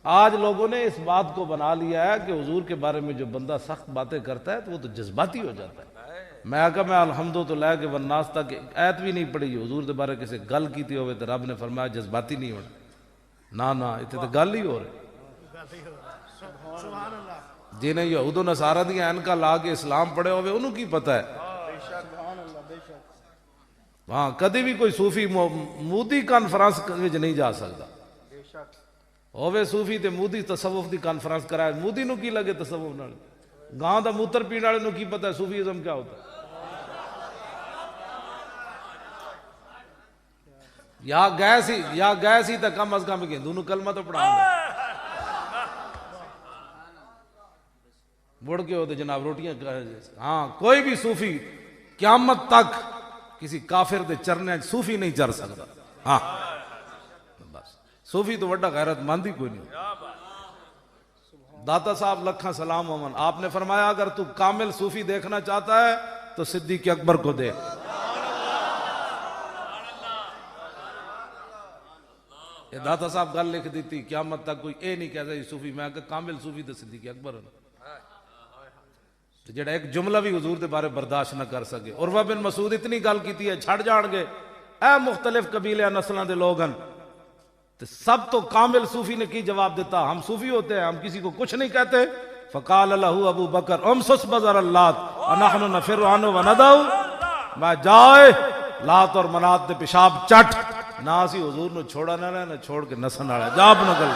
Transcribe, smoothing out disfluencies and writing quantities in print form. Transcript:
आज लोगों ने इस बात को बना लिया है कि हुजूर के बारे में जो बंदा सख्त बातें करता है तो वो तो जज्बाती हो जाता है। मैं आका मैं अल्हम्दुलिल्लाह के वन्नास तक ऐत भी नहीं पढ़ी हुजूर के बारे किसी गल की हो तो रब ने फरमाया जज्बाती नहीं होना, ना ना इतने तो गल ही हो रही। जिन्हें यहूद नसारा दी ऐनका ला के इस्लाम पढ़े होवे उन्होंने की पता है। हाँ कभी भी कोई सूफी मोदी कॉन्फ्रेंस नहीं जा सकता होवे सूफी ते मोदी तसव्वुफ दी कॉन्फ्रेंस कराए मोदी नूं की लगे तसव्वुफ नाल, गांव दा मूत्र पीण वाले नूं की पता है सूफीइज्म क्या होता है। या गए सी तो कम अज कम हिंदू नूं कलमा तो पढ़ा मुड़ के होते जनाब रोटियां। हाँ कोई भी सूफी क्यामत तक किसी काफिर दे चरने सूफी नहीं चर सकता। हाँ बस सूफी तो वड्डा गैरतमंद ही कोई नहीं। दाता साहब लखा सलाम अमन आपने फरमाया अगर तू कामिल सूफी देखना चाहता है तो सिद्दीक अकबर को देख। ये दाता साहब गल लिख दी थी क्यामत तक कोई ये नहीं कहता सूफी, मैं कामिल सूफी तो सिद्दीक अकबर तो जेड़ा एक जुमला भी हुजूर के बारे बर्दाश्त न कर सके। उर्वा बिन मसूद इतनी गल की है छड़ जाणगे ए मुख्तलिफ कबीले नस्लों के लोग तो सब तो कामिल सूफी ने की जवाब देता हम सूफी होते हैं हम किसी को कुछ नहीं कहते। फ़क़ाल लहू अबू बकर उमसुस बज़र अल्लात अनहनु नफ़िरु अन्हु व नदउ, मैं जाए लात और मनात दे पेशाब चट ना असी हुजूर नु छोड़ा ना छोड़ के नसन वाला जाब नगल।